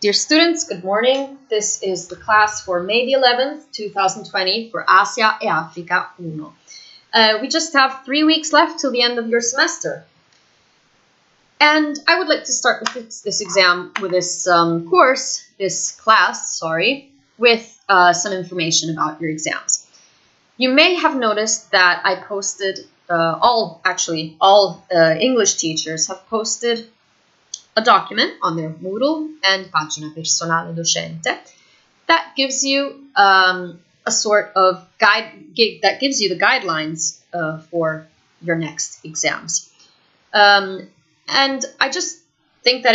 Dear students, good morning. This is the class for May the 11th, 2020 for Asia e Africa 1. We just have 3 weeks left till the end of your semester. And I would like to start with this exam, with this class, with some information about your exams. You may have noticed that I posted, all English teachers have posted a document on their Moodle and pagina personale docente that gives you a sort of that gives you the guidelines for your next exams. And I just think that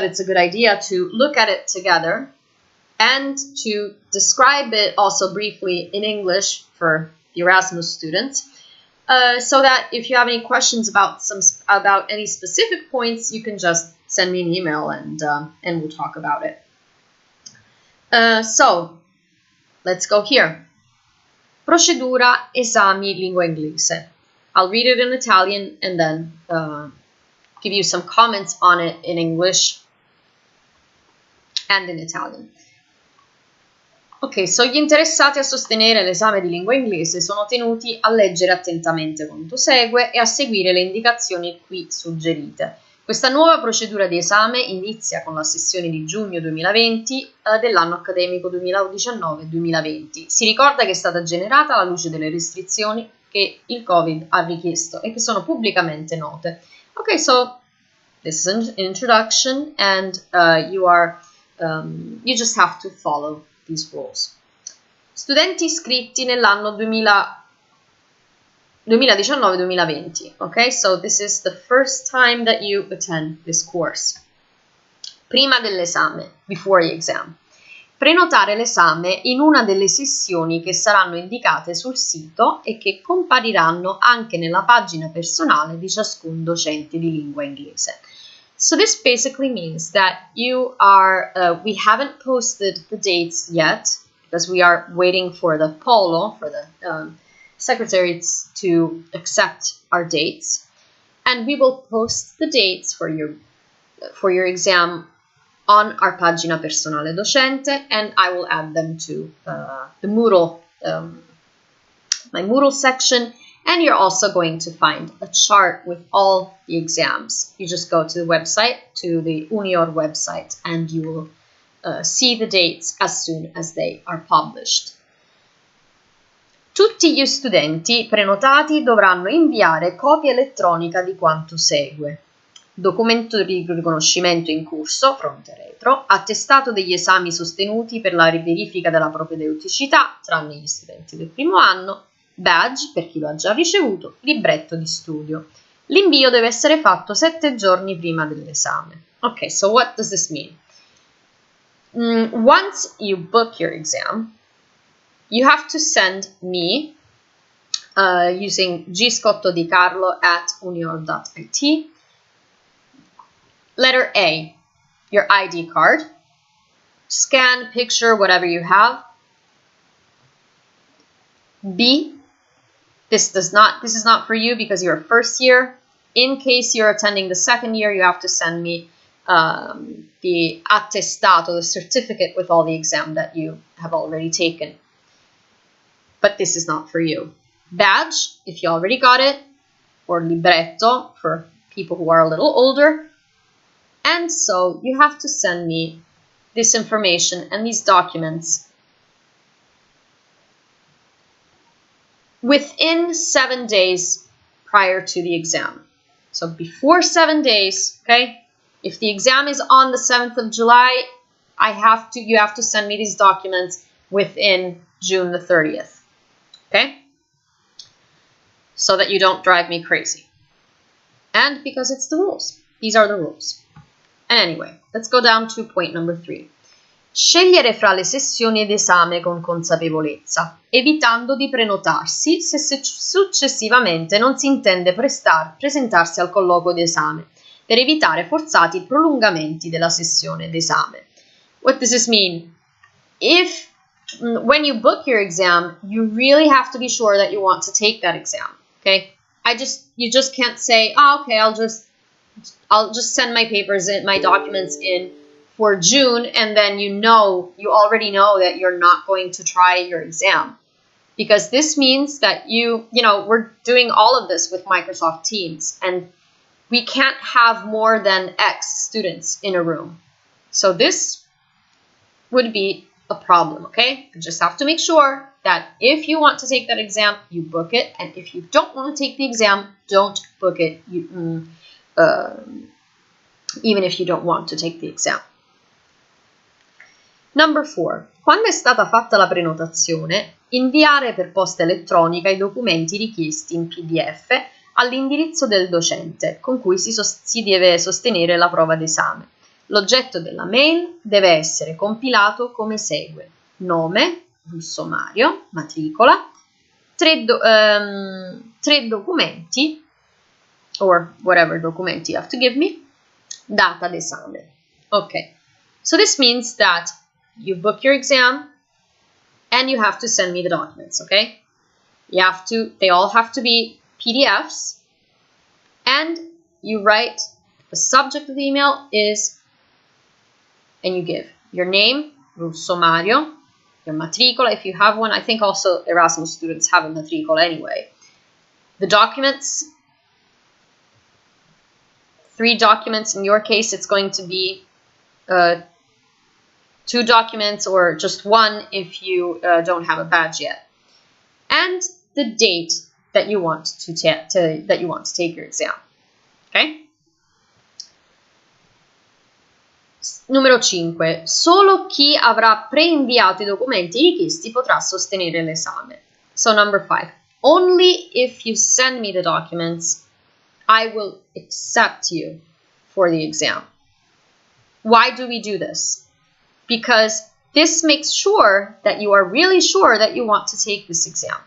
it's a good idea to look at it together and to describe it also briefly in English for the Erasmus students. So that if you have any questions about any specific points, you can just send me an email and we'll talk about it. So let's go here. Procedura esami lingua inglese. I'll read it in Italian and then give you some comments on it in English and in Italian. Ok, so gli interessati a sostenere l'esame di lingua inglese sono tenuti a leggere attentamente quanto segue e a seguire le indicazioni qui suggerite. Questa nuova procedura di esame inizia con la sessione di giugno 2020 dell'anno accademico 2019-2020. Si ricorda che è stata generata alla luce delle restrizioni che il Covid ha richiesto e che sono pubblicamente note. Ok, so this is an introduction and you just have to follow these rules. Studenti iscritti nell'anno 2019-2020. Okay, so this is the first time that you attend this course. Prima dell'esame, before the exam. Prenotare l'esame in una delle sessioni che saranno indicate sul sito e che compariranno anche nella pagina personale di ciascun docente di lingua inglese. So this basically means that you are, we haven't posted the dates yet because we are waiting for the polo, for the secretaries to accept our dates. And we will post the dates for your exam on our pagina personale docente, and I will add them to the Moodle, my Moodle section. And you're also going to find a chart with all the exams. You just go to the website, to the Unior website, and you will see the dates as soon as they are published. Tutti gli studenti prenotati dovranno inviare copia elettronica di quanto segue: documento di riconoscimento in corso, fronte e retro, attestato degli esami sostenuti per la verifica della propedeuticità, tranne gli studenti del primo anno, badge per chi lo ha già ricevuto, libretto di studio. L'invio deve essere fatto 7 giorni prima dell'esame. Ok, so what does this mean? Once you book your exam, you have to send me using gscottodicarlo@unior.it. Letter A, your ID card. Scan, picture, whatever you have. B, this is not for you because you're a first year. In case you're attending the second year, you have to send me the attestato, the certificate with all the exam that you have already taken. But this is not for you. Badge, if you already got it, or libretto for people who are a little older. And so you have to send me this information and these documents within 7 days prior to the exam. So before 7 days, okay? If the exam is on the 7th of July, you have to send me these documents within June the 30th, okay? So that you don't drive me crazy. And because it's the rules. These are the rules. And anyway, let's go down to point number 3. Scegliere fra le sessioni d'esame con consapevolezza, evitando di prenotarsi se successivamente non si intende presentarsi al colloquio d'esame, per evitare forzati prolungamenti della sessione d'esame. What does this mean? When you book your exam, you really have to be sure that you want to take that exam, okay? You just can't say, oh, okay, I'll just send my papers in, my documents in for June, and then you already know that you're not going to try your exam. Because this means that we're doing all of this with Microsoft Teams, and we can't have more than X students in a room. So this would be a problem, okay? You just have to make sure that if you want to take that exam, you book it, and if you don't want to take the exam, don't book it, even if you don't want to take the exam. Number 4. Quando è stata fatta la prenotazione, inviare per posta elettronica i documenti richiesti in PDF all'indirizzo del docente con cui si deve sostenere la prova d'esame. L'oggetto della mail deve essere compilato come segue: nome, sommario, matricola, 3 documenti, or whatever documenti you have to give me, data d'esame. Okay, so this means that you book your exam and you have to send me the documents, okay? They all have to be PDFs, and you write, the subject of the email is, and you give your name, sommario, your matricola, if you have one. I think also Erasmus students have a matricola anyway. The documents, 3 documents. In your case, it's going to be 2 documents, or just 1 if you don't have a badge yet. And the date that you want to take your exam. Okay? Numero 5. Solo chi avrà preinviato i documenti richiesti potrà sostenere l'esame. So number 5. Only if you send me the documents, I will accept you for the exam. Why do we do this? Because this makes sure that you are really sure that you want to take this exam.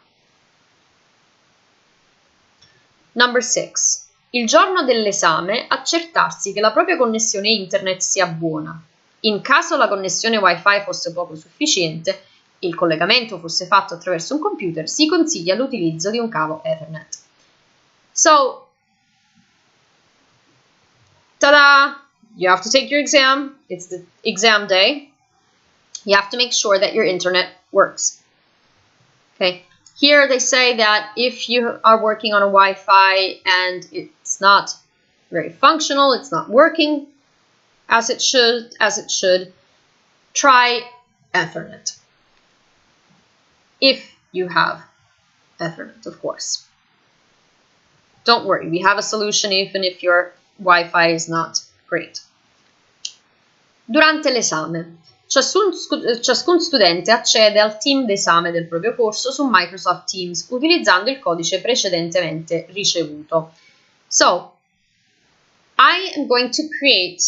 Number 6. Il giorno dell'esame accertarsi che la propria connessione internet sia buona. In caso la connessione Wi-Fi fosse poco sufficiente e il collegamento fosse fatto attraverso un computer, si consiglia l'utilizzo di un cavo Ethernet. So, ta-da! You have to take your exam. It's the exam day. You have to make sure that your internet works. Okay. Here they say that if you are working on a Wi-Fi and it's not very functional, it's not working as it should, try Ethernet. If you have Ethernet, of course. Don't worry, we have a solution even if your Wi-Fi is not great. Durante l'esame. Ciascun studente accede al team d'esame del proprio corso su Microsoft Teams utilizzando il codice precedentemente ricevuto. So, I am going to create,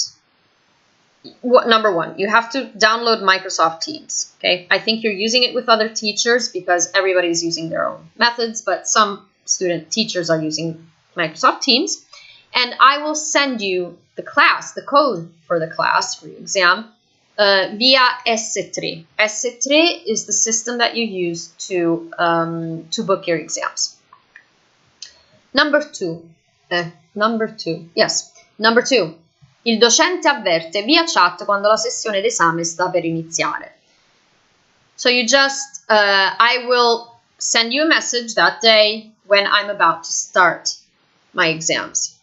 number 1, you have to download Microsoft Teams. Okay, I think you're using it with other teachers because everybody is using their own methods, but some teachers are using Microsoft Teams. And I will send you the code for the class, for your exam, via S3. S3 is the system that you use to book your exams. Number 2. Il docente avverte via chat quando la sessione d'esame sta per iniziare. So I will send you a message that day when I'm about to start my exams.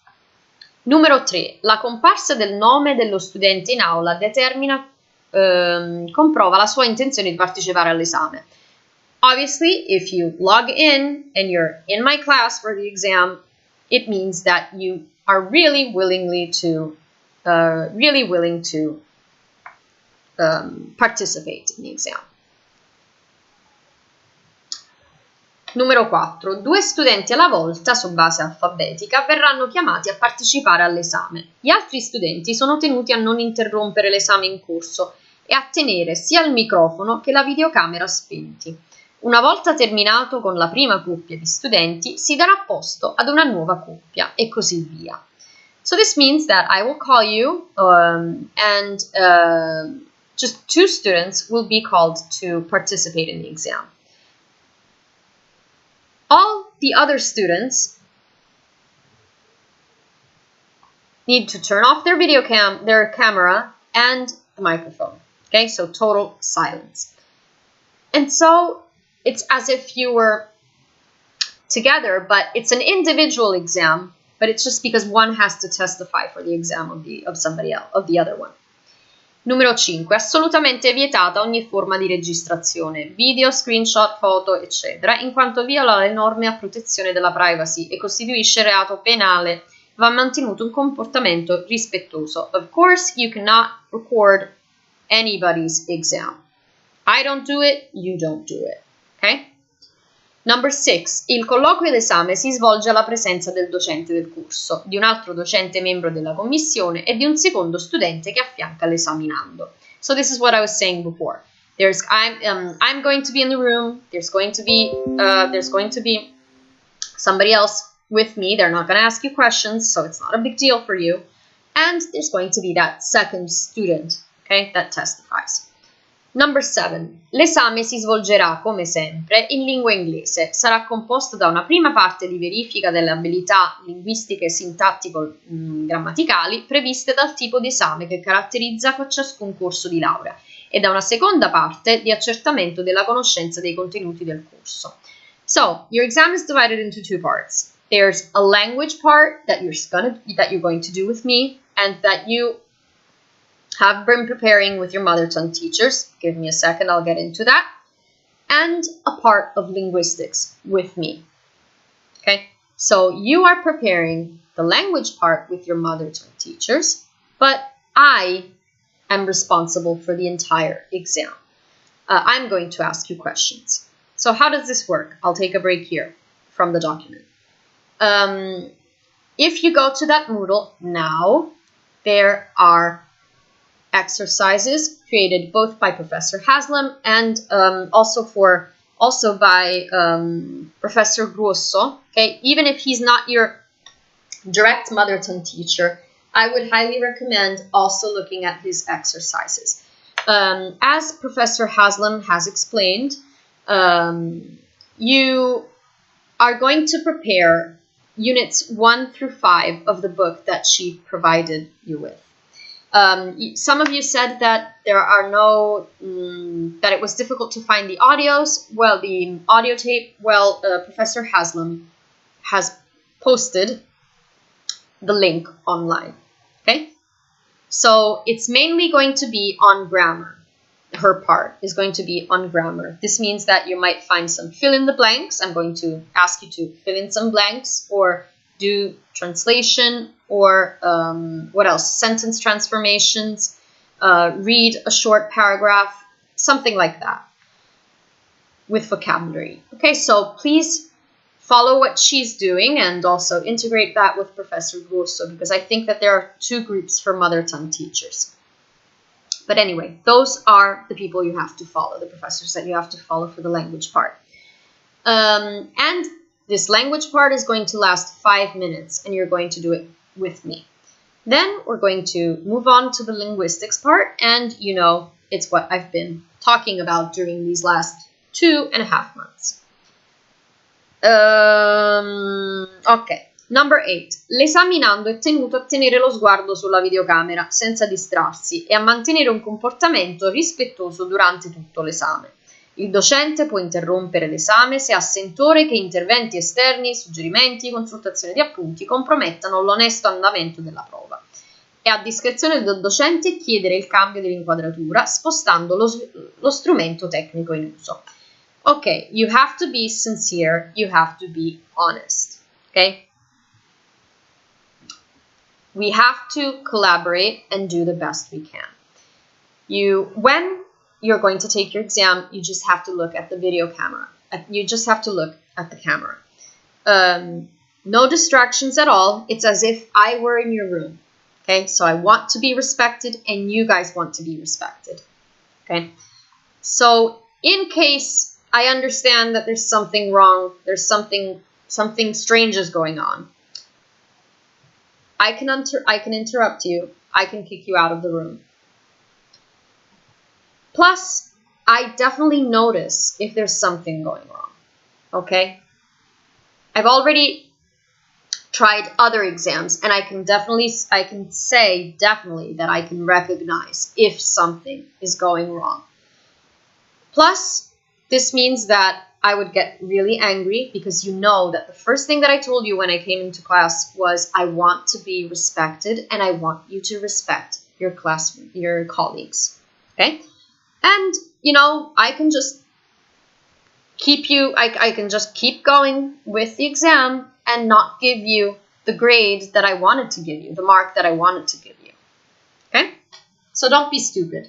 Numero 3. La comparsa del nome dello studente in aula comprova la sua intenzione di partecipare all'esame. Obviously, if you log in and you're in my class for the exam, it means that you are really willing to participate in the exam. Numero 4. 2 studenti alla volta, su base alfabetica, verranno chiamati a partecipare all'esame. Gli altri studenti sono tenuti a non interrompere l'esame in corso e a tenere sia il microfono che la videocamera spenti. Una volta terminato con la prima coppia di studenti, si darà posto ad una nuova coppia e così via. So this means that I will call you and just 2 students will be called to participate in the exam. All the other students need to turn off their camera and the microphone. Okay, so total silence. And so it's as if you were together, but it's an individual exam, but it's just because one has to testify for the exam of somebody else, of the other one. Numero 5. Assolutamente vietata ogni forma di registrazione, video, screenshot, foto, eccetera, in quanto viola le norme a protezione della privacy e costituisce reato penale. Va mantenuto un comportamento rispettoso. Of course, you cannot record anybody's exam. I don't do it, you don't do it. Okay? Number 6. Il colloquio d'esame si svolge alla presenza del docente del corso, di un altro docente membro della commissione e di un secondo studente che affianca l'esaminando. So this is what I was saying before. I'm going to be in the room. There's going to be somebody else with me. They're not going to ask you questions, so it's not a big deal for you. And there's going to be that second student, okay, that testifies. Number 7. L'esame si svolgerà, come sempre, in lingua inglese. Sarà composto da una prima parte di verifica delle abilità linguistiche e sintattico-grammaticali previste dal tipo di esame che caratterizza ciascun corso di laurea e da una seconda parte di accertamento della conoscenza dei contenuti del corso. So, your exam is divided into 2 parts. There's a language part that you're going to do with me and that you have been preparing with your mother tongue teachers. Give me a second, I'll get into that. And a part of linguistics with me. Okay, so you are preparing the language part with your mother tongue teachers, but I am responsible for the entire exam. I'm going to ask you questions. So how does this work? I'll take a break here from the document. If you go to that Moodle now, there are exercises created both by Professor Haslam and also by Professor Grosso. Okay, even if he's not your direct mother tongue teacher, I would highly recommend also looking at his exercises. As Professor Haslam has explained, you are going to prepare units 1 through 5 of the book that she provided you with. Some of you said that that it was difficult to find the audios. Well, the audio tape, Professor Haslam has posted the link online. Okay? So it's mainly going to be on grammar. Her part is going to be on grammar. This means that you might find some fill in the blanks. I'm going to ask you to fill in some blanks or do translation or what else? Sentence transformations, read a short paragraph, something like that with vocabulary. Okay, so please follow what she's doing and also integrate that with Professor Grosso because I think that there are 2 groups for mother tongue teachers. But anyway, those are the people you have to follow, the professors that you have to follow for the language part. And this language part is going to last 5 minutes, and you're going to do it with me. Then we're going to move on to the linguistics part, and you know, it's what I've been talking about during these last 2.5 months. Ok, number 8. L'esaminando è tenuto a tenere lo sguardo sulla videocamera senza distrarsi e a mantenere un comportamento rispettoso durante tutto l'esame. Il docente può interrompere l'esame se ha sentore che interventi esterni, suggerimenti, consultazioni di appunti compromettano l'onesto andamento della prova. È a discrezione del docente chiedere il cambio dell'inquadratura spostando lo strumento tecnico in uso. Ok, you have to be sincere, you have to be honest. Okay? We have to collaborate and do the best we can. When you're going to take your exam, you just have to look at the video camera. You just have to look at the camera. No distractions at all. It's as if I were in your room. Okay, so I want to be respected and you guys want to be respected. Okay, so in case I understand that there's something wrong, there's something strange is going on, I can interrupt you. I can kick you out of the room. Plus, I definitely notice if there's something going wrong. Okay? I've already tried other exams, and I can say definitely that I can recognize if something is going wrong. Plus, this means that I would get really angry because you know that the first thing that I told you when I came into class was I want to be respected and I want you to respect your colleagues. Okay? And, you know, I can just I can just keep going with the exam and not give you the grade that I wanted to give you, the mark that I wanted to give you. Okay? So don't be stupid.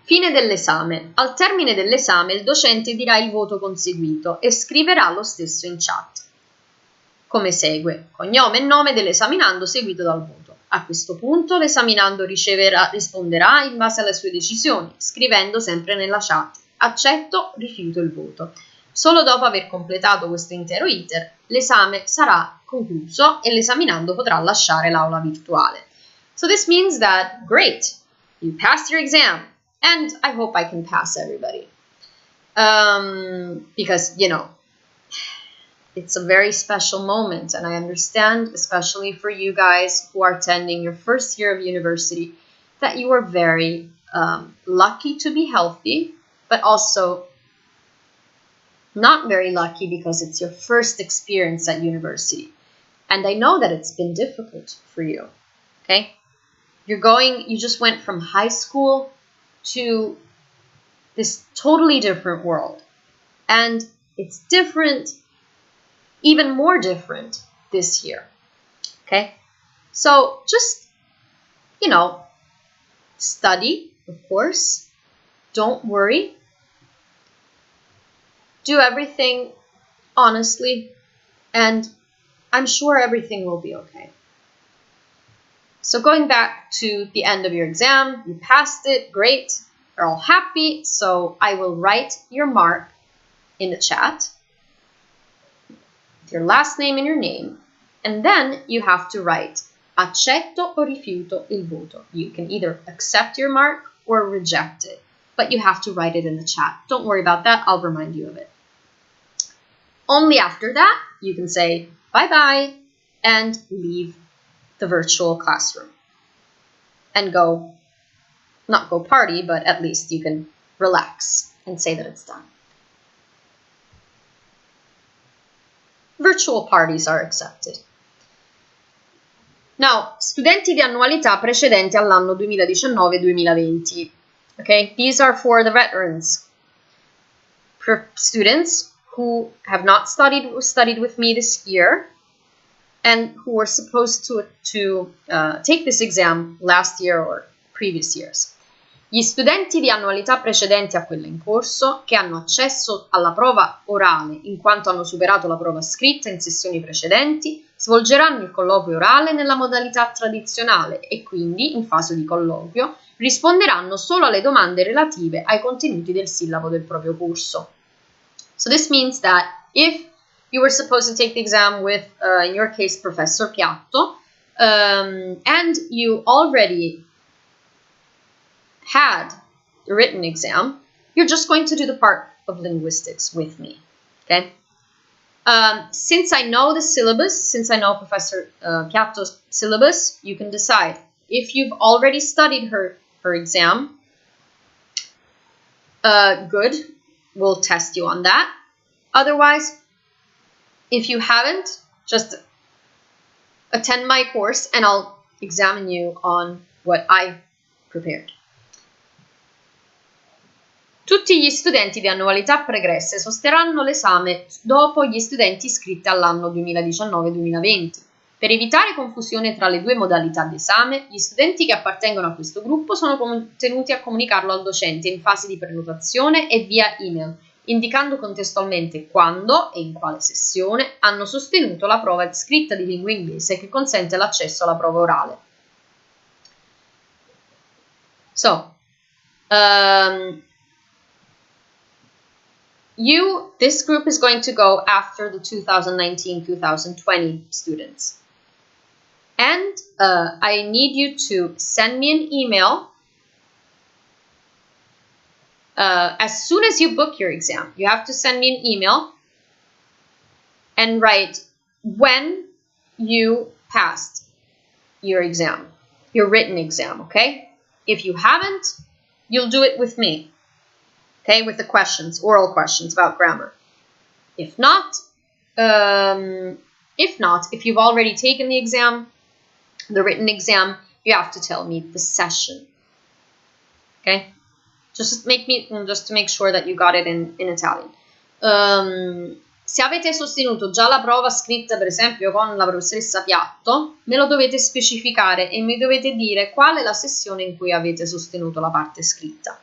Fine dell'esame. Al termine dell'esame il docente dirà il voto conseguito e scriverà lo stesso in chat. Come segue: cognome e nome dell'esaminando seguito dal voto. A questo punto l'esaminando risponderà in base alle sue decisioni, scrivendo sempre nella chat: accetto, rifiuto il voto. Solo dopo aver completato questo intero iter, l'esame sarà concluso e l'esaminando potrà lasciare l'aula virtuale. So this means that, great, you passed your exam. And I hope I can pass everybody. Because, you know, it's a very special moment. And I understand, especially for you guys who are attending your first year of university, that you are very lucky to be healthy, but also not very lucky because it's your first experience at university. And I know that it's been difficult for you, okay? You just went from high school to this totally different world. And it's different, even more different this year. Okay? So just, you know, study, of course. Don't worry. Do everything honestly, and I'm sure everything will be okay. So going back to the end of your exam, you passed it, great, you're all happy, so I will write your mark in the chat, with your last name and your name, and then you have to write accetto o rifiuto il voto. You can either accept your mark or reject it, but you have to write it in the chat. Don't worry about that, I'll remind you of it. Only after that, you can say bye-bye and leave the virtual classroom and not go party, but at least you can relax and say that it's done. Virtual parties are accepted. Now, studenti di annualità precedenti all'anno 2019-2020. Okay, these are for the veterans. For students who have not studied with me this year, and who were supposed to take this exam last year or previous years. Gli studenti di annualità precedenti a quella in corso, che hanno accesso alla prova orale in quanto hanno superato la prova scritta in sessioni precedenti, svolgeranno il colloquio orale nella modalità tradizionale e quindi, in fase di colloquio, risponderanno solo alle domande relative ai contenuti del sillabo del proprio corso. So this means that if you were supposed to take the exam with, in your case, Professor Piatto, and you already had the written exam, you're just going to do the part of linguistics with me, okay? Since I know the syllabus, since I know Professor Piatto's syllabus, you can decide. If you've already studied her exam, good, we'll test you on that. Otherwise, if you haven't, just attend my course and I'll examine you on what I prepared. Tutti gli studenti di annualità pregresse sosterranno l'esame dopo gli studenti iscritti all'anno 2019-2020. Per evitare confusione tra le due modalità di esame, gli studenti che appartengono a questo gruppo sono tenuti a comunicarlo al docente in fase di prenotazione e via email, indicando contestualmente quando e in quale sessione hanno sostenuto la prova scritta di lingua inglese che consente l'accesso alla prova orale. So, this group is going to go after the 2019-2020 students. And I need you to send me an email As soon as you book your exam, you have to send me an email and write when you passed your exam, your written exam, okay? If you haven't, you'll do it with me, okay, with the questions, oral questions about grammar. If not, if you've already taken the exam, the written exam, you have to tell me the session, okay? Just to make sure that you got it in Italian. Se avete sostenuto già la prova scritta, per esempio con la professoressa Piatto, me lo dovete specificare e mi dovete dire qual è la sessione in cui avete sostenuto la parte scritta.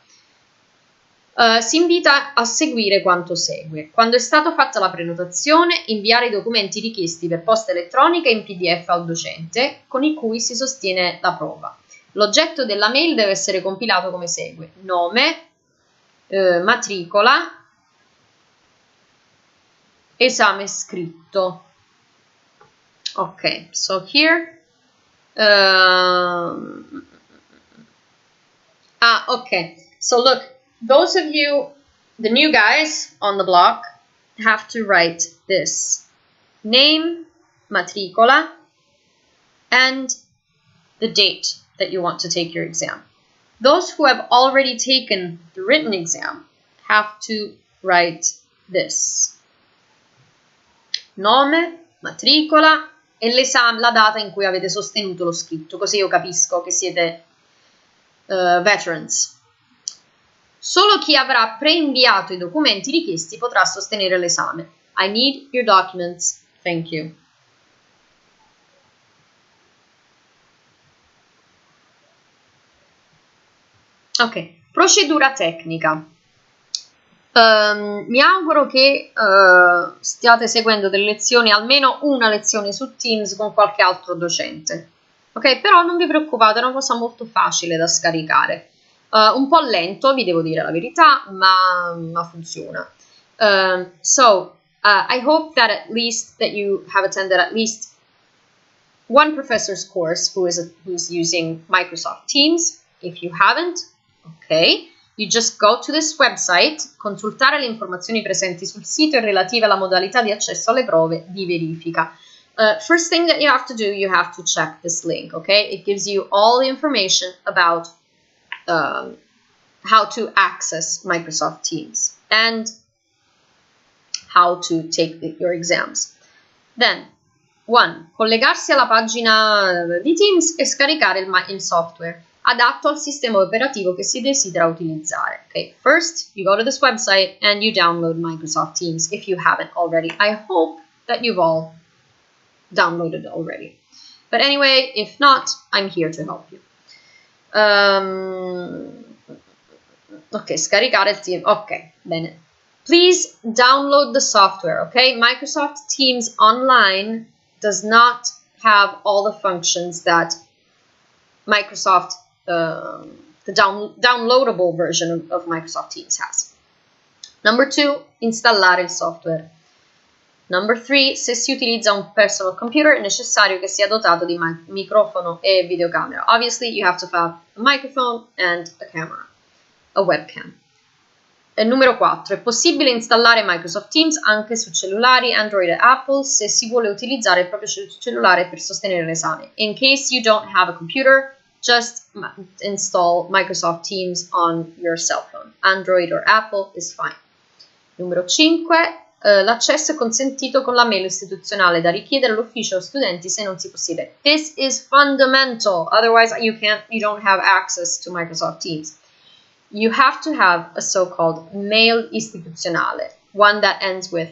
Si invita a seguire quanto segue. Quando è stata fatta la prenotazione, inviare i documenti richiesti per posta elettronica in PDF al docente con i cui si sostiene la prova. L'oggetto della mail deve essere compilato come segue: nome, matricola, esame scritto. Ok, so here. Okay. So look, those of you, the new guys on the block, have to write this: name, matricola, and the date that you want to take your exam. Those who have already taken the written exam have to write this: nome, matricola e l'esame, la data in cui avete sostenuto lo scritto, così io capisco che siete veterans. Solo chi avrà preinviato i documenti richiesti potrà sostenere l'esame. I need your documents. Thank you. Ok, procedura tecnica. Mi auguro che stiate seguendo delle lezioni, almeno una lezione su Teams con qualche altro docente. Ok, però non vi preoccupate, è una cosa molto facile da scaricare. Un po' lento, vi devo dire la verità, ma funziona. I hope that at least that you have attended at least one professor's course who's using Microsoft Teams. If you haven't, ok, you just go to this website, consultare le informazioni presenti sul sito e relative alla modalità di accesso alle prove di verifica. First thing that you have to do, you have to check this link, okay? It gives you all the information about how to access Microsoft Teams and how to take your exams. Then, 1. Collegarsi alla pagina di Teams e scaricare il software adatto al sistema operativo che si desidera utilizzare. Okay, first you go to this website and you download Microsoft Teams if you haven't already. I hope that you've all downloaded already. But anyway, if not, I'm here to help you. Ok, scaricare il Teams. Ok, bene. Please download the software, okay? Microsoft Teams Online does not have all the functions that Microsoft, the downloadable version of Microsoft Teams has. Number 2, installare il software. Number 3, se si utilizza un personal computer è necessario che sia dotato di microfono e videocamera. Obviously, you have to have a microphone and a camera, a webcam. E numero 4, è possibile installare Microsoft Teams anche su cellulari Android e Apple se si vuole utilizzare il proprio cellulare per sostenere l'esame. In case you don't have a computer, just install Microsoft Teams on your cell phone. Android or Apple is fine. Numero 5, l'accesso è consentito con la mail istituzionale da richiedere all'ufficio studenti se non si possiede. This is fundamental, otherwise you don't have access to Microsoft Teams. You have to have a so-called mail istituzionale, one that ends with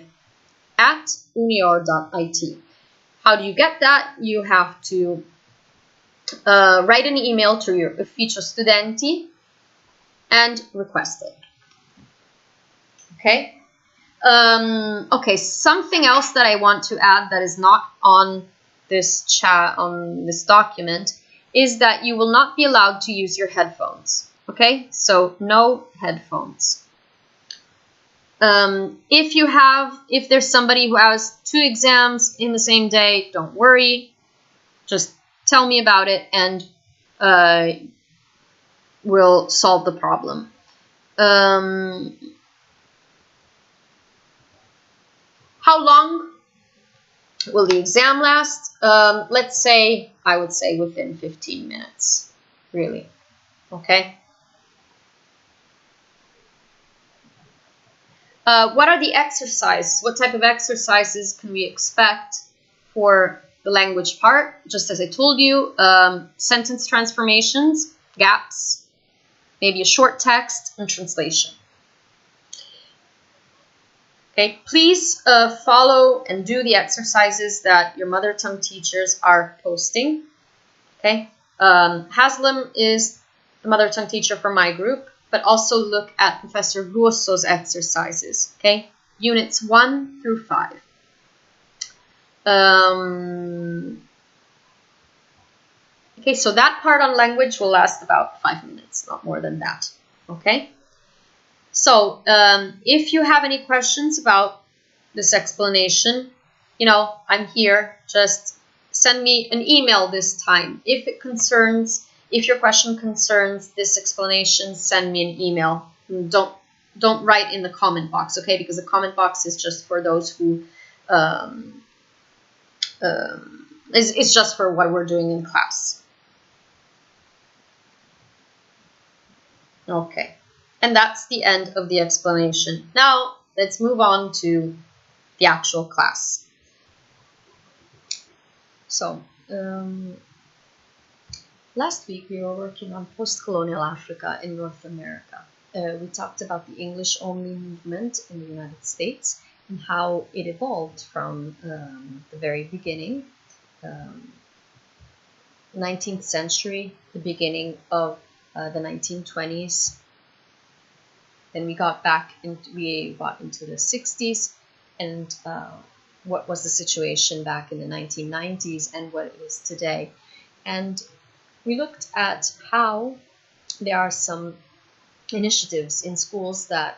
@unior.it. How do you get that? You have to write an email to your ufficio studenti and request it. Okay? Okay, something else that I want to add that is not on this chat, on this document, is that you will not be allowed to use your headphones. Okay, so no headphones. If there's somebody who has 2 exams in the same day, don't worry. Just tell me about it and we'll solve the problem. How long will the exam last? Let's say, I would say within 15 minutes, really. Okay. What are the exercises? What type of exercises can we expect for the language part? Just as I told you, sentence transformations, gaps, maybe a short text, and translation. Okay, please follow and do the exercises that your mother tongue teachers are posting. Okay, Haslam is the mother tongue teacher for my group, but also look at Professor Russo's exercises. Okay, units 1 through 5. Okay, so that part on language will last about 5 minutes, not more than that. Okay. So, if you have any questions about this explanation, I'm here. Just send me an email this time. If your question concerns this explanation, send me an email. Don't write in the comment box, okay? Because the comment box is just for those who, it's just for what we're doing in class. Okay. And that's the end of the explanation. Now, let's move on to the actual class. So, last week we were working on post-colonial Africa in North America. We talked about the English-only movement in the United States and how it evolved from the very beginning, 19th century, the beginning of the 1920s. Then we got into the 60s, and what was the situation back in the 1990s and what it is today. And we looked at how there are some initiatives in schools that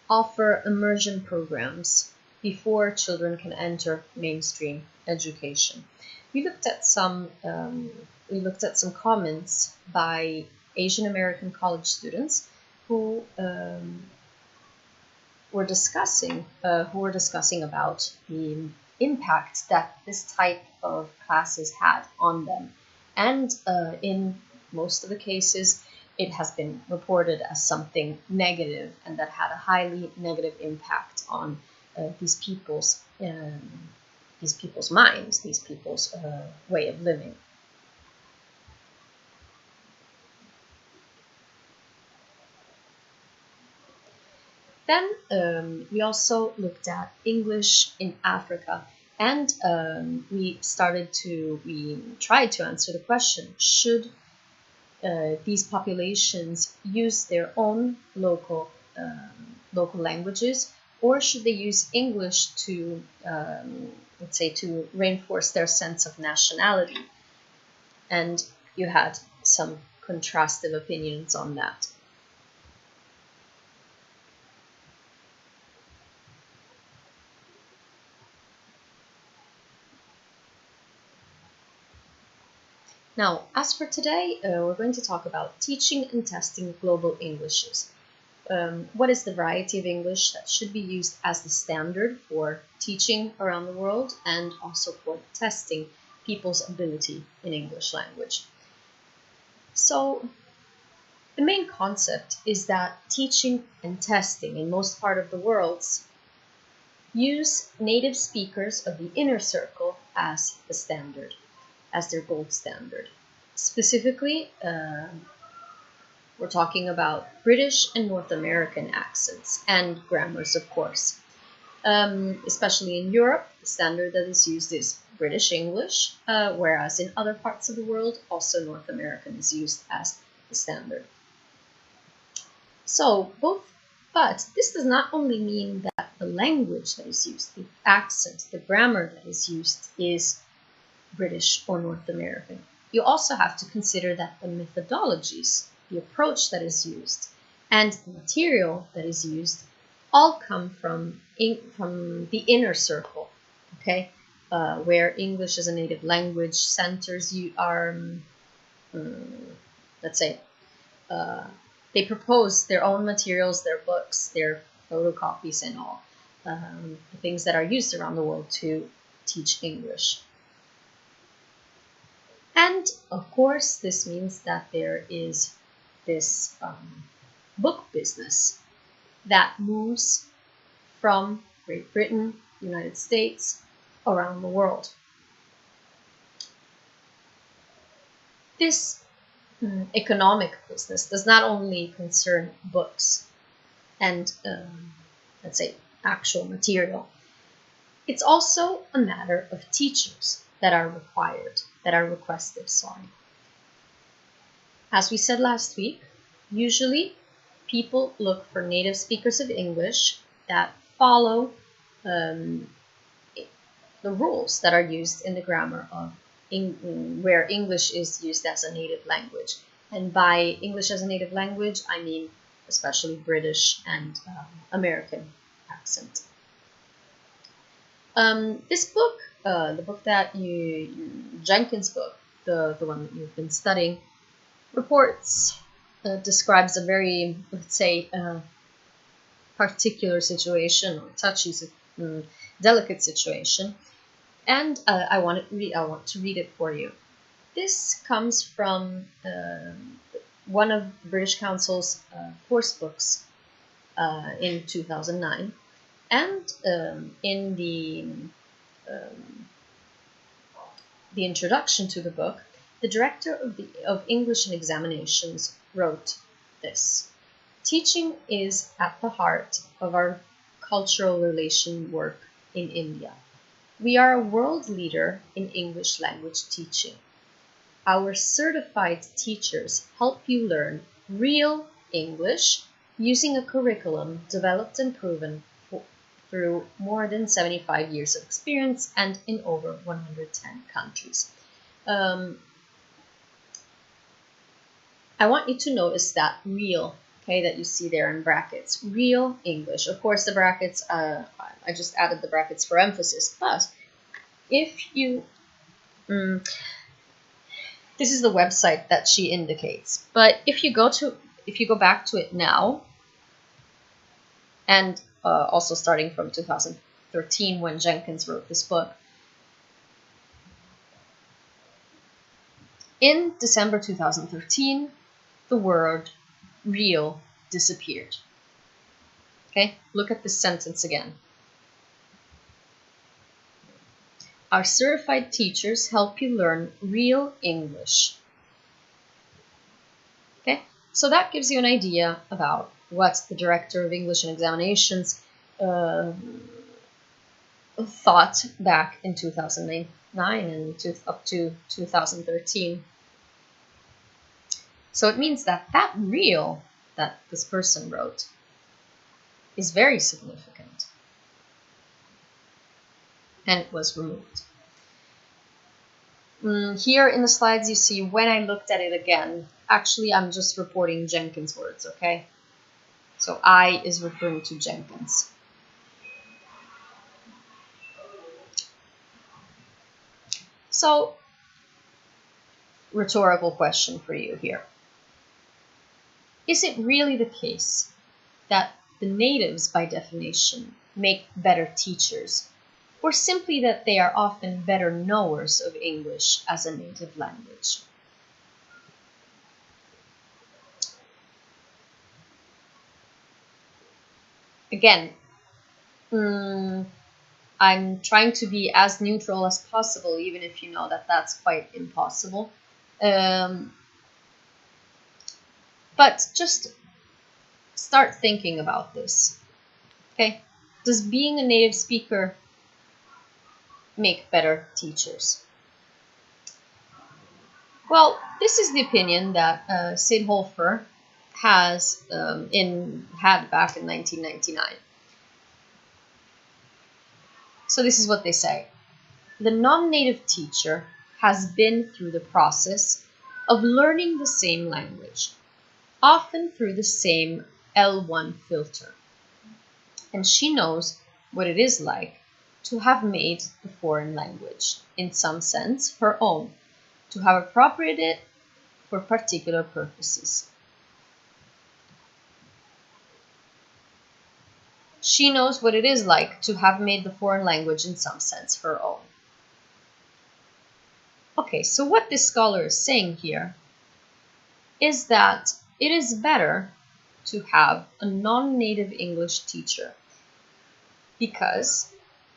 offer immersion programs before children can enter mainstream education. We looked at some comments by Asian American college students who were discussing about the impact that this type of classes had on them, and in most of the cases, it has been reported as something negative, and that had a highly negative impact on these people's minds, these people's way of living. Then we also looked at English in Africa, and we tried to answer the question: should these populations use their own local languages, or should they use English to, let's say, to reinforce their sense of nationality? And you had some contrastive opinions on that. Now, as for today, we're going to talk about teaching and testing global Englishes. What is the variety of English that should be used as the standard for teaching around the world, and also for testing people's ability in English language? So, the main concept is that teaching and testing in most part of the world use native speakers of the inner circle as the standard, as their gold standard. Specifically, we're talking about British and North American accents and grammars, of course. Especially in Europe, the standard that is used is British English, whereas in other parts of the world, also North American is used as the standard. So, but this does not only mean that the language that is used, the accent, the grammar that is used is British or North American. You also have to consider that the methodologies, the approach that is used, and the material that is used all come from the inner circle, okay? Where English as a native language centers let's say, They propose their own materials, their books, their photocopies and all, the things that are used around the world to teach English. And of course, this means that there is this book business that moves from Great Britain, United States, around the world. This economic business does not only concern books and, let's say, actual material. It's also a matter of teachers that are requested. As we said last week, usually people look for native speakers of English that follow the rules that are used in the grammar of where English is used as a native language. And by English as a native language, I mean especially British and American accent. This book, the book that Jenkins' book, the one that you've been studying, describes a very, let's say, particular situation, or touchy, delicate situation, and I want to read it for you. This comes from one of the British Council's course books in 2009, and in the introduction to the book, the director of English and Examinations wrote this: "Teaching is at the heart of our cultural relation work in India. We are a world leader in English language teaching. Our certified teachers help you learn real English using a curriculum developed and proven through more than 75 years of experience and in over 110 countries." I want you to notice that real, okay, that you see there in brackets. Real English. Of course, the brackets, I just added the brackets for emphasis. But if you, this is the website that she indicates. But if you go back to it now, and also starting from 2013 when Jenkins wrote this book, in December 2013, the word real disappeared. Okay, look at this sentence again. Our certified teachers help you learn real English. Okay, so that gives you an idea about what the director of English and Examinations thought back in 2009 and up to 2013. So it means that real that this person wrote is very significant, and it was removed. Here in the slides you see when I looked at it again. Actually, I'm just reporting Jenkins' words, okay? So I is referring to Jenkins. So, rhetorical question for you here. Is it really the case that the natives, by definition, make better teachers, or simply that they are often better knowers of English as a native language? Again, I'm trying to be as neutral as possible, even if you know that that's quite impossible. But just start thinking about this. Okay, does being a native speaker make better teachers? Well, this is the opinion that Sid Holfer had back in 1999. So this is what they say. The non-native teacher has been through the process of learning the same language, often through the same L1 filter. And she knows what it is like to have made the foreign language, in some sense, her own, to have appropriated it for particular purposes. She knows what it is like to have made the foreign language in some sense her own. Okay, so what this scholar is saying here is that it is better to have a non-native English teacher because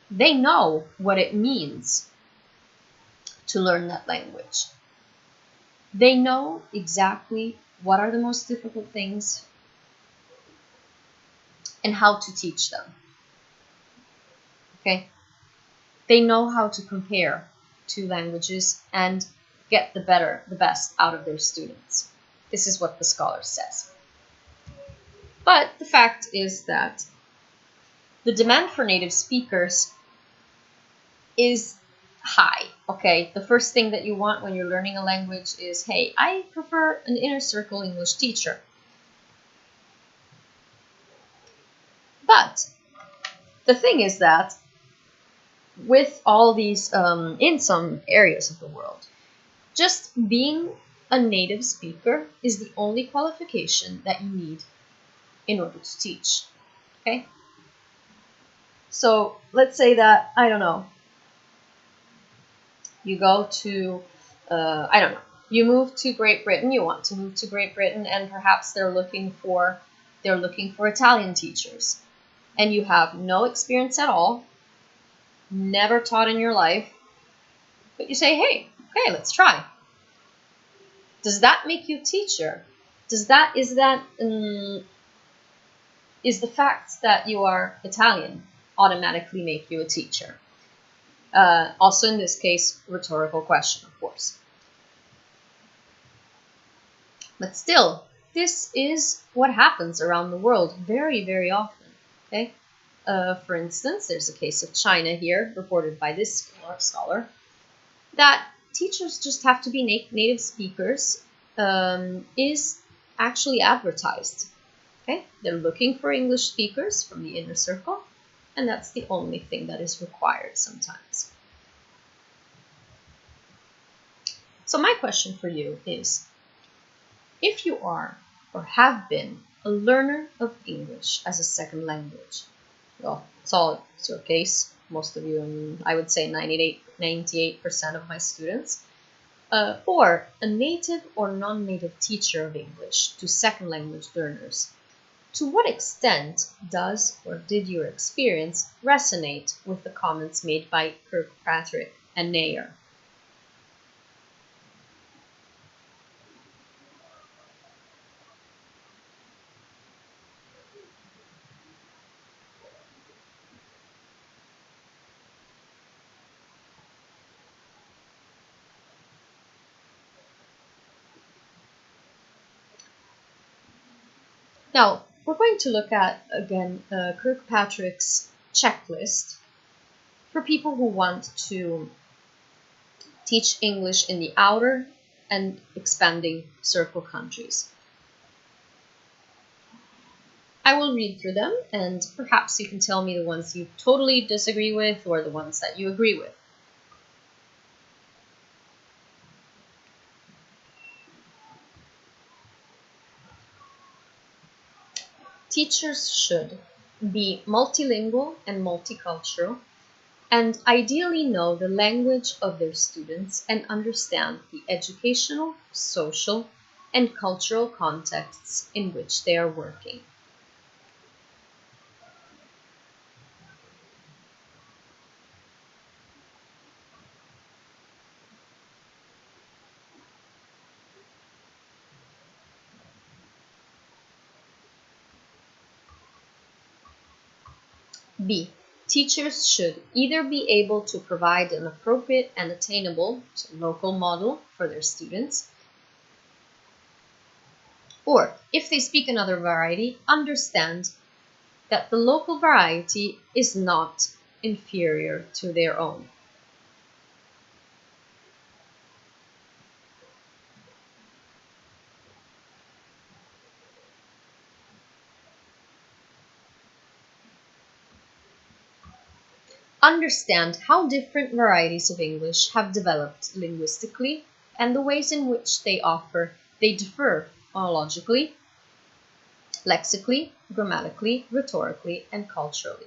they know what it means to learn that language. They know exactly what are the most difficult things and how to teach them. Okay? They know how to compare two languages and get the best out of their students. This is what the scholar says. But the fact is that the demand for native speakers is high, okay? The first thing that you want when you're learning a language is, hey, I prefer an inner circle English teacher. But the thing is that with all these, in some areas of the world, just being a native speaker is the only qualification that you need in order to teach, okay? So let's say that, I don't know, you go to, I don't know, you move to Great Britain, you want to move to Great Britain, and perhaps they're looking for Italian teachers, and you have no experience at all, never taught in your life, but you say, hey, okay, let's try. Does that make you a teacher? Is the fact that you are Italian automatically make you a teacher? Also in this case, rhetorical question, of course. But still, this is what happens around the world very, very often, okay? For instance, there's a case of China here, reported by this scholar, that teachers just have to be native speakers is actually advertised. Okay, they're looking for English speakers from the inner circle, and that's the only thing that is required sometimes. So my question for you is, if you are or have been a learner of English as a second language, well, it's your case, most of you, I would say 98% of my students, or a native or non-native teacher of English to second language learners, to what extent does or did your experience resonate with the comments made by Kirkpatrick and Nair? Now, we're going to look at, again, Kirkpatrick's checklist for people who want to teach English in the outer and expanding circle countries. I will read through them, and perhaps you can tell me the ones you totally disagree with or the ones that you agree with. Teachers should be multilingual and multicultural, and ideally know the language of their students and understand the educational, social, and cultural contexts in which they are working. B. Teachers should either be able to provide an appropriate and attainable local model for their students, or, if they speak another variety, understand that the local variety is not inferior to their own. Understand how different varieties of English have developed linguistically and the ways in which they differ phonologically, lexically, grammatically, rhetorically, and culturally.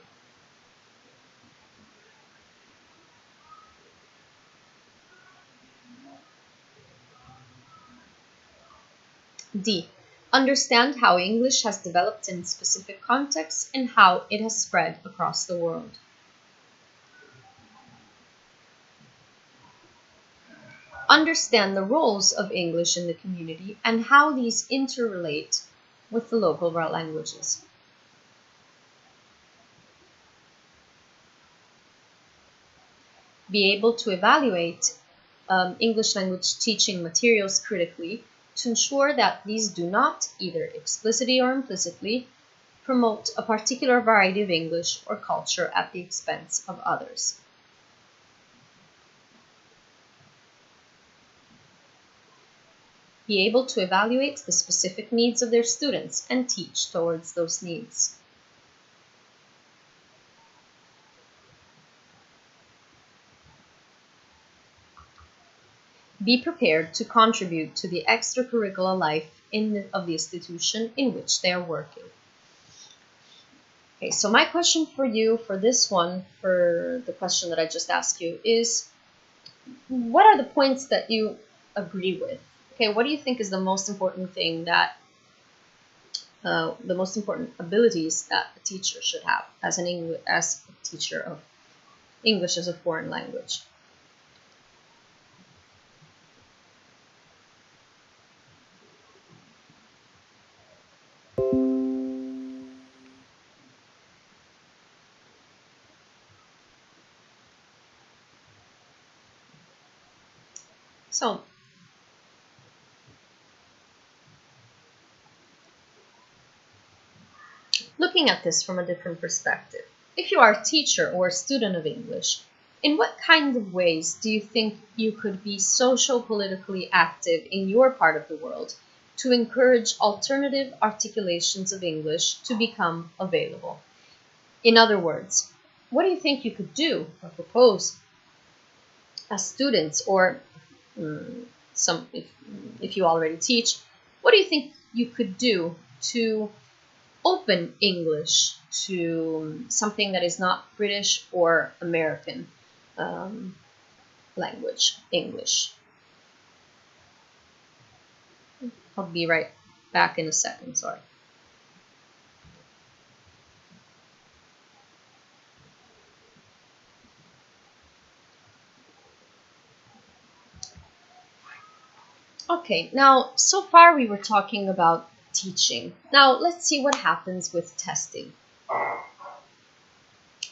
D. Understand how English has developed in specific contexts and how it has spread across the world. Understand the roles of English in the community and how these interrelate with the local languages. Be able to evaluate English language teaching materials critically to ensure that these do not, either explicitly or implicitly, promote a particular variety of English or culture at the expense of others. Be able to evaluate the specific needs of their students and teach towards those needs. Be prepared to contribute to the extracurricular life of the institution in which they are working. Okay, so my question for you for this one, for the question that I just asked you, is what are the points that you agree with? Okay, what do you think is the most important thing that, the most important abilities that a teacher should have as a teacher of English as a foreign language? So, looking at this from a different perspective, if you are a teacher or a student of English, in what kind of ways do you think you could be socio-politically active in your part of the world to encourage alternative articulations of English to become available? In other words, what do you think you could do or propose as students, or if you already teach, what do you think you could do to open English to something that is not British or American language, English? I'll be right back in a second, sorry. Okay, now so far we were talking about teaching. Now let's see what happens with testing.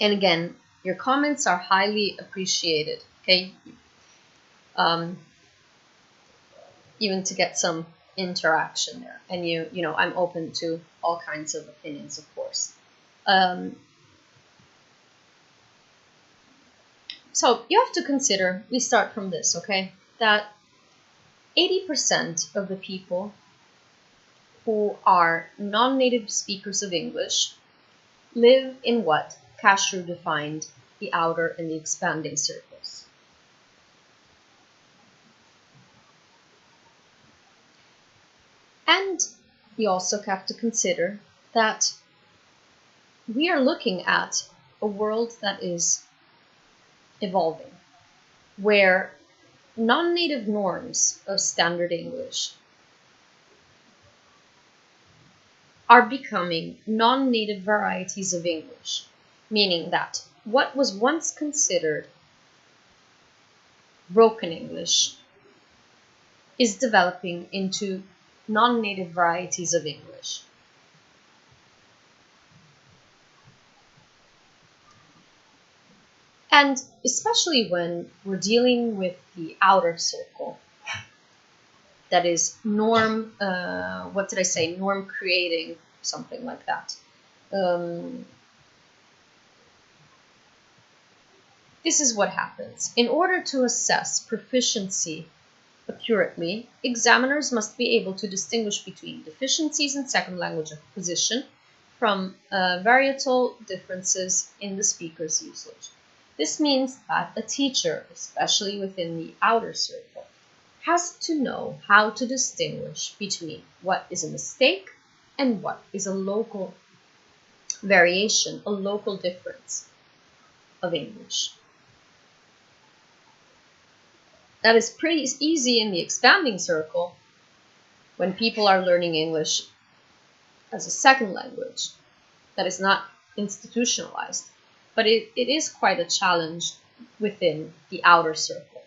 And again, your comments are highly appreciated, okay? Even to get some interaction there. And you know, I'm open to all kinds of opinions, of course. So you have to consider, we start from this, okay? That 80% of the people who are non-native speakers of English live in what Cashrew defined the outer and the expanding circles. And you also have to consider that we are looking at a world that is evolving, where non-native norms of standard English are becoming non-native varieties of English, meaning that what was once considered broken English is developing into non-native varieties of English. And especially when we're dealing with the outer circle, that is norm, what did I say? Norm creating, something like that. This is what happens. In order to assess proficiency accurately, examiners must be able to distinguish between deficiencies in second language acquisition from varietal differences in the speaker's usage. This means that a teacher, especially within the outer circle, has to know how to distinguish between what is a mistake and what is a local variation, a local difference of English. That is pretty easy in the expanding circle when people are learning English as a second language that is not institutionalized, but it is quite a challenge within the outer circle.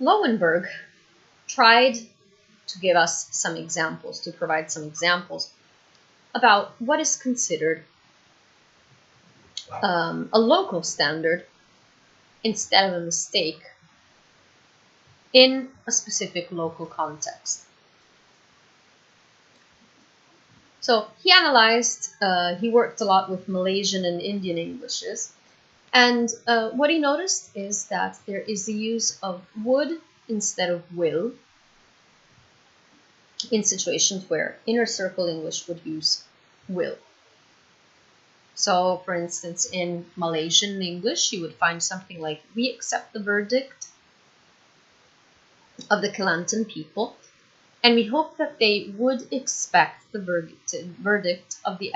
Lowenberg tried to give us some examples, to provide some examples about what is considered a local standard instead of a mistake in a specific local context. So he analyzed, he worked a lot with Malaysian and Indian Englishes, and what he noticed is that there is the use of would instead of will in situations where inner circle English would use will. So, for instance, in Malaysian English, you would find something like, we accept the verdict of the Kelantan people, and we hope that they would expect the verdict of the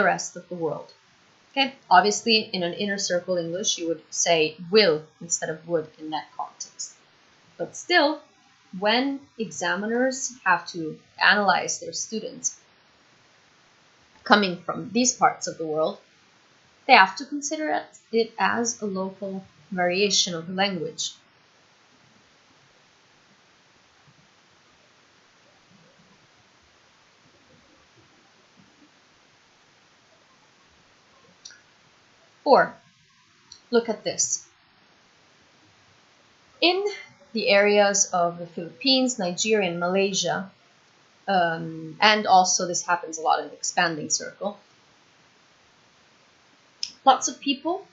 rest of the world. Okay, obviously in an inner circle English you would say will instead of would in that context. But still, when examiners have to analyze their students coming from these parts of the world, they have to consider it as a local variation of the language. Or, look at this. In the areas of the Philippines, Nigeria, and Malaysia, and also this happens a lot in the expanding circle, lots of people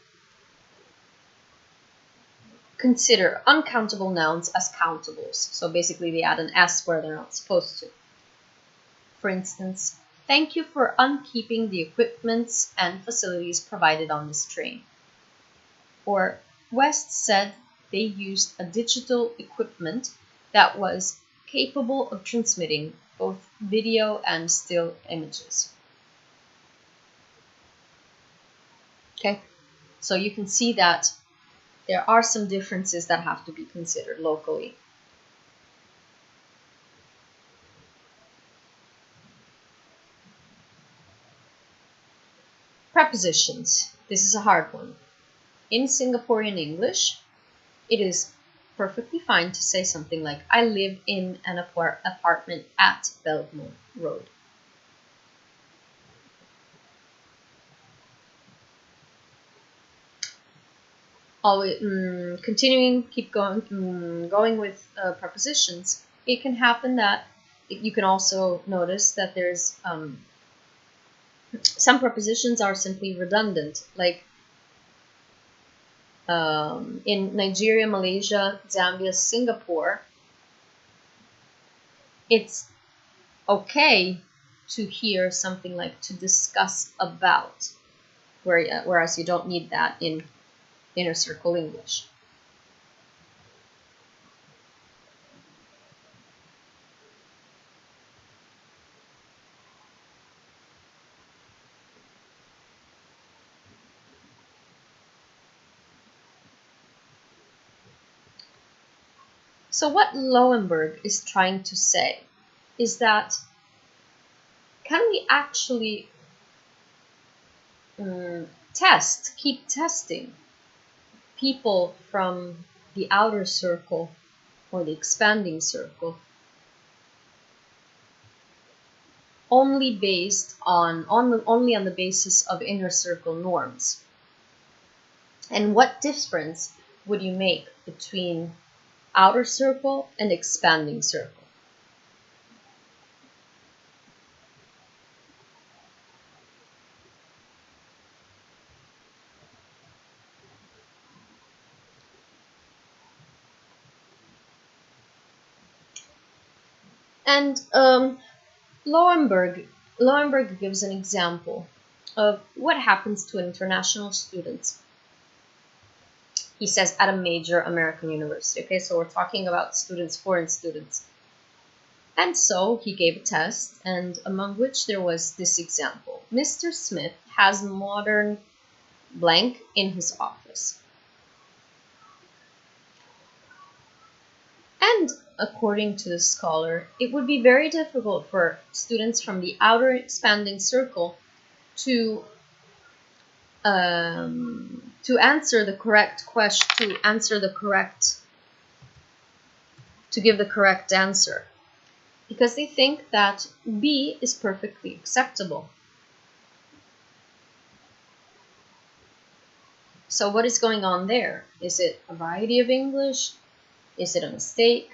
consider uncountable nouns as countables. So basically they add an S where they're not supposed to. For instance, thank you for unkeeping the equipments and facilities provided on this train. Or, West said they used a digital equipment that was capable of transmitting both video and still images. Okay, so you can see that there are some differences that have to be considered locally. Prepositions. This is a hard one. In Singaporean English, it is perfectly fine to say something like, I live in an apartment at Belmont Road. Continuing, keep going with prepositions, it can happen that you can also notice that there's some prepositions are simply redundant, like in Nigeria, Malaysia, Zambia, Singapore, it's okay to hear something like to discuss about, whereas you don't need that in inner circle English. So what Lowenberg is trying to say is that, can we actually keep testing people from the outer circle or the expanding circle only based only on the basis of inner circle norms? And what difference would you make between outer circle and expanding circle? And Lowenberg Lowenberg gives an example of what happens to international students. He says at a major American university. Okay, so we're talking about students, foreign students. And so he gave a test, and among which there was this example. Mr. Smith has modern blank in his office. And according to the scholar, it would be very difficult for students from the outer expanding circle to answer the correct question, to give the correct answer, because they think that B is perfectly acceptable. So what is going on there? Is it a variety of English? Is it a mistake?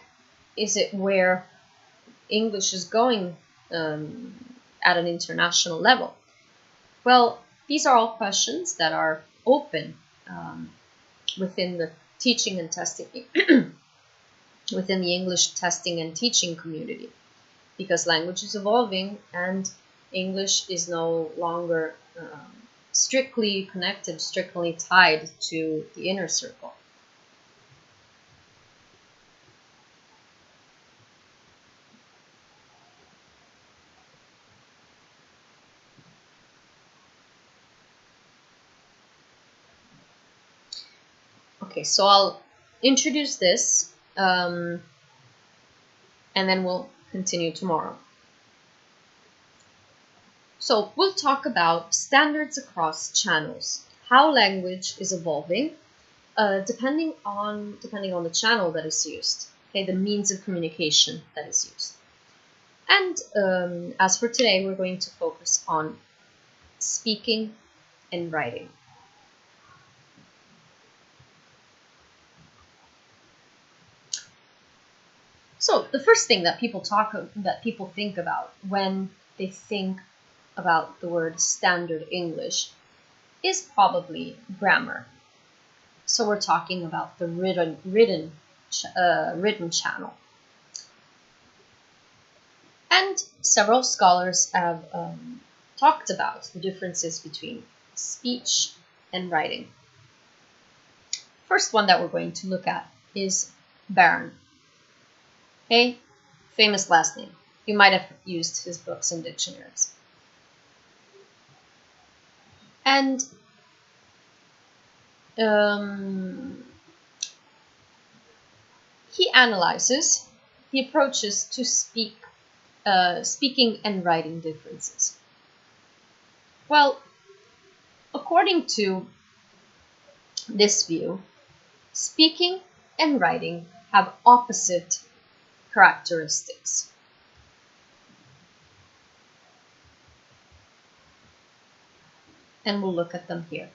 Is it where English is going at an international level? Well, these are all questions that are open within the teaching and testing, within the English testing and teaching community, because language is evolving and English is no longer strictly connected, strictly tied to the inner circle. Okay, so I'll introduce this and then we'll continue tomorrow. So we'll talk about standards across channels, how language is evolving depending on the channel that is used, okay, the means of communication that is used. And as for today, we're going to focus on speaking and writing. So the first thing that people think about when they think about the word standard English is probably grammar. So we're talking about the written channel. And several scholars have talked about the differences between speech and writing. First one that we're going to look at is Barron. Okay, famous last name. You might have used his books and dictionaries. And he approaches to speaking and writing differences. Well, according to this view, speaking and writing have opposite characteristics. And we'll look at them here.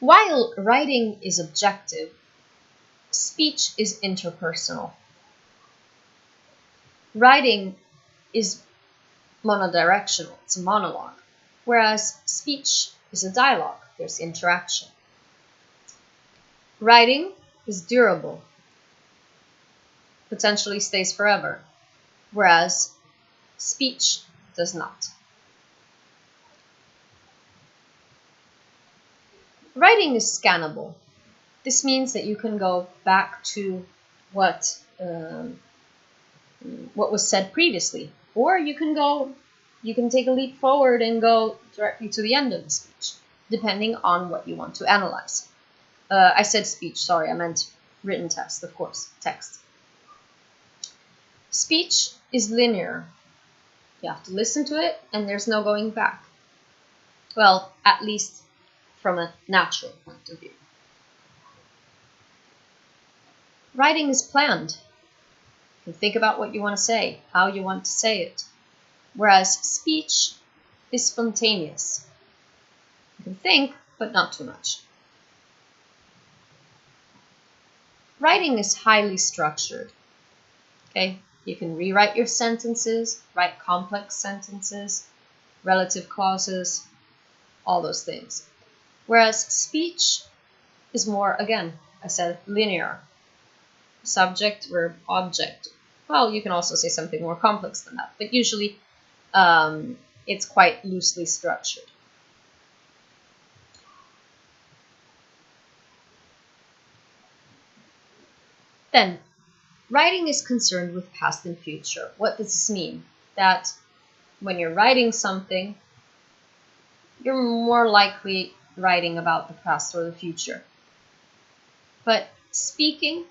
While writing is objective, speech is interpersonal. Writing is monodirectional, it's a monologue, whereas speech is a dialogue, there's interaction. Writing is durable, potentially stays forever, whereas speech does not. Writing is scannable. This means that you can go back to what was said previously, or you can take a leap forward and go directly to the end of the speech, depending on what you want to analyze. I said speech, sorry, I meant written text, of course, text. Speech is linear. You have to listen to it, and there's no going back. Well, at least from a natural point of view. Writing is planned. You can think about what you want to say, how you want to say it. Whereas speech is spontaneous. You can think, but not too much. Writing is highly structured. Okay? You can rewrite your sentences, write complex sentences, relative clauses, all those things. Whereas speech is more, again, I said linear. Subject, verb, object. Well, you can also say something more complex than that, but usually it's quite loosely structured. Then, writing is concerned with past and future. What does this mean? That when you're writing something, you're more likely writing about the past or the future. But speaking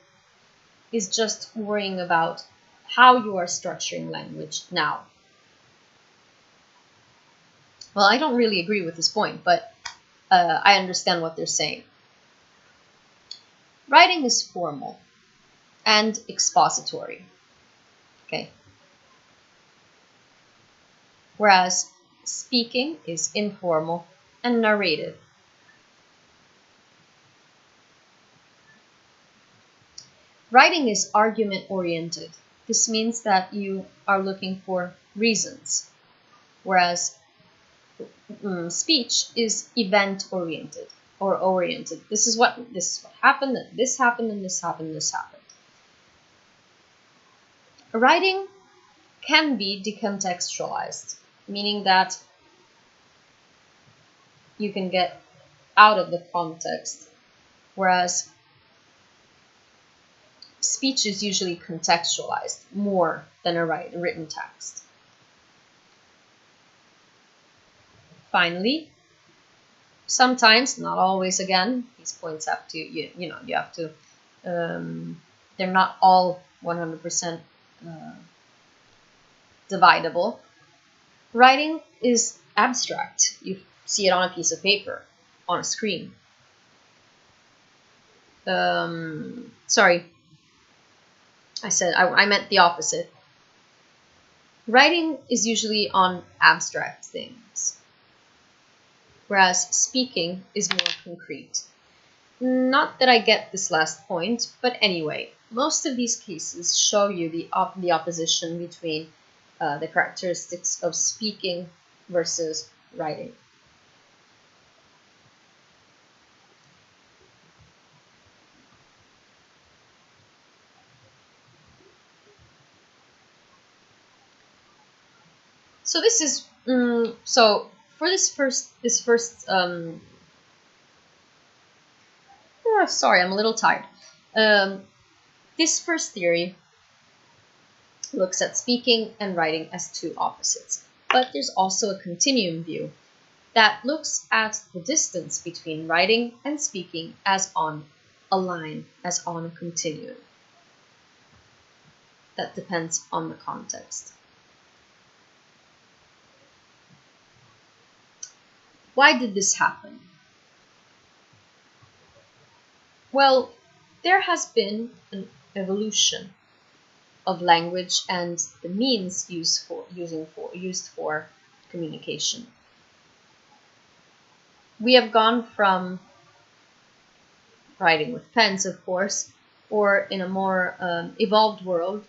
is just worrying about how you are structuring language now. Well, I don't really agree with this point, but I understand what they're saying. Writing is formal and expository, okay? Whereas speaking is informal and narrative. Writing is argument-oriented. This means that you are looking for reasons, whereas speech is event-oriented or oriented. This is what happened, and this happened, and this happened, and this happened. Writing can be decontextualized, meaning that you can get out of the context, whereas speech is usually contextualized more than a written text. Finally, sometimes, not always again, these points have to, you have to, they're not all 100% dividable. Writing is abstract. You see it on a piece of paper, on a screen. Sorry, I meant the opposite. Writing is usually on abstract things, whereas speaking is more concrete. Not that I get this last point, but anyway, most of these cases show you the opposition between the characteristics of speaking versus writing. So this is so for this first sorry, I'm a little tired. This first theory looks at speaking and writing as two opposites, but there's also a continuum view that looks at the distance between writing and speaking as on a line, as on a continuum. That depends on the context. Why did this happen? Well, there has been an evolution of language and the means used for communication. We have gone from writing with pens, of course, or in a more evolved world,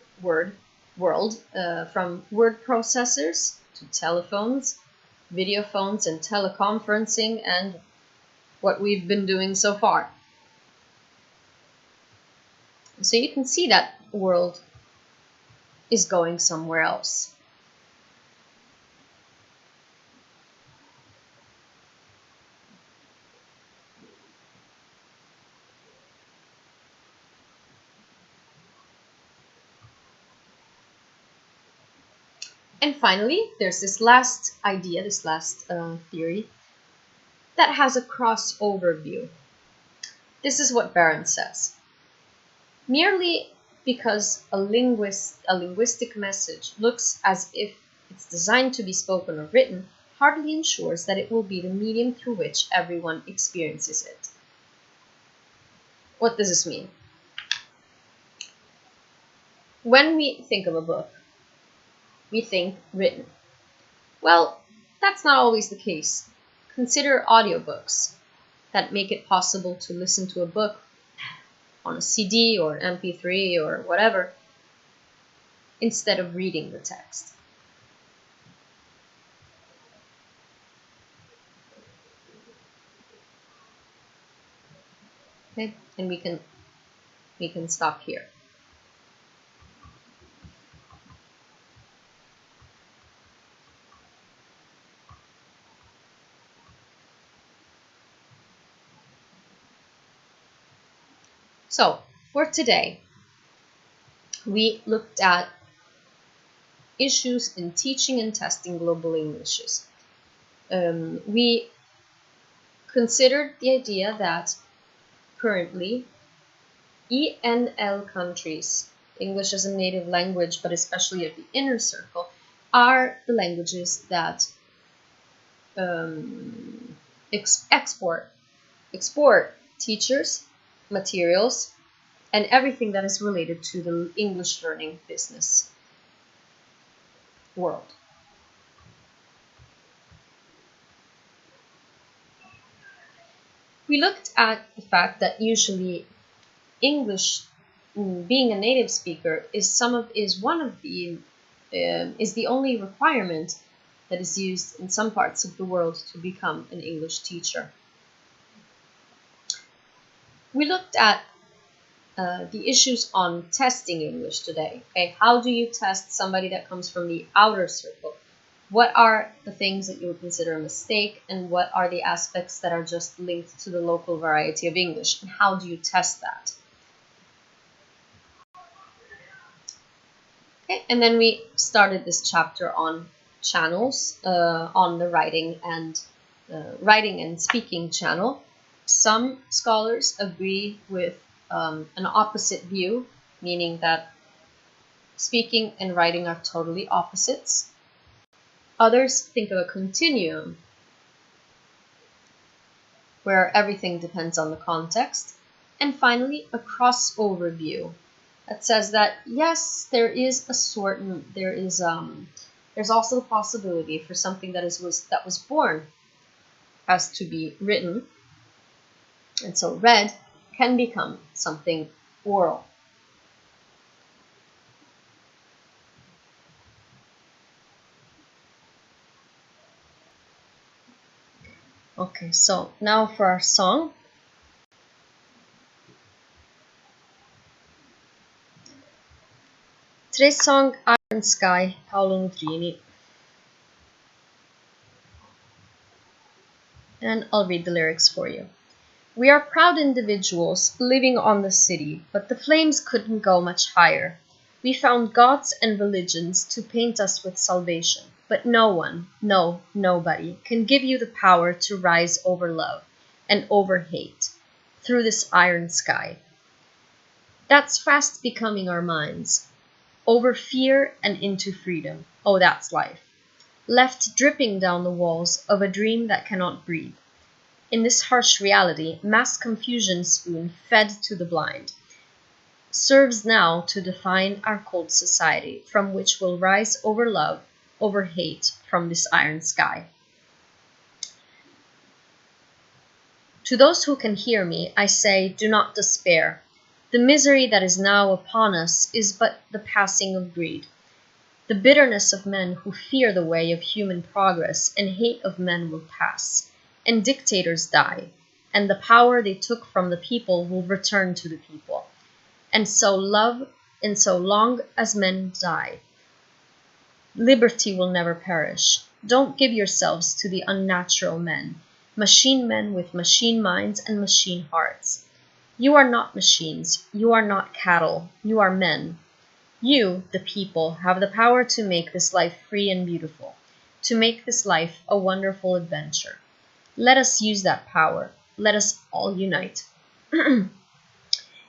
from word processors to telephones, video phones, and teleconferencing, and what we've been doing so far. So you can see that world is going somewhere else. And finally, there's this last idea, this last theory, that has a crossover view. This is what Barron says. Merely because a linguistic message looks as if it's designed to be spoken or written, hardly ensures that it will be the medium through which everyone experiences it. What does this mean? When we think of a book, we think written. Well, that's not always the case. Consider audiobooks that make it possible to listen to a book on a CD or an MP3 or whatever, instead of reading the text. Okay, and we can stop here. So, for today, we looked at issues in teaching and testing global Englishes. We considered the idea that currently ENL countries, English as a native language, but especially at the inner circle, are the languages that export teachers, materials, and everything that is related to the English learning business world. We looked at the fact that usually English, being a native speaker, is the only requirement that is used in some parts of the world to become an English teacher. We looked at the issues on testing English today. Okay, how do you test somebody that comes from the outer circle? What are the things that you would consider a mistake, and what are the aspects that are just linked to the local variety of English, and how do you test that? Okay, and then we started this chapter on channels, on the writing and speaking channel. Some scholars agree with an opposite view, meaning that speaking and writing are totally opposites. Others think of a continuum where everything depends on the context. And finally, a crossover view that says that yes, there's also the possibility for something that was born as to be written, and so read can become something oral. Okay, so now for our song. Today's song, Iron Sky, Paolo Nutrini. And I'll read the lyrics for you. We are proud individuals living on the city, but the flames couldn't go much higher. We found gods and religions to paint us with salvation, but no one, no, nobody, can give you the power to rise over love and over hate through this iron sky. That's fast becoming our minds. Over fear and into freedom. Oh, that's life. Left dripping down the walls of a dream that cannot breathe. In this harsh reality, mass confusion spoon fed to the blind serves now to define our cold society, from which will rise over love, over hate from this iron sky. To those who can hear me, I say, do not despair. The misery that is now upon us is but the passing of greed. The bitterness of men who fear the way of human progress and hate of men will pass, and dictators die, and the power they took from the people will return to the people. And so long as men die, liberty will never perish. Don't give yourselves to the unnatural men with machine minds and machine hearts. You are not machines, you are not cattle, you are men. You, the people, have the power to make this life free and beautiful, to make this life a wonderful adventure. Let us use that power. Let us all unite. And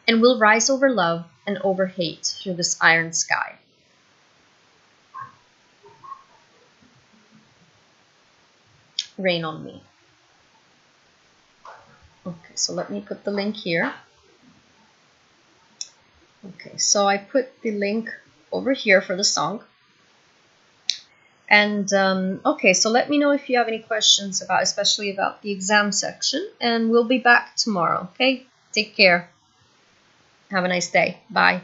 we'll rise over love and over hate through this iron sky. Rain on me. Okay, so let me put the link here. Okay, so I put the link over here for the song. And okay, so let me know if you have any questions especially about the exam section, and we'll be back tomorrow. Okay, take care. Have a nice day. Bye.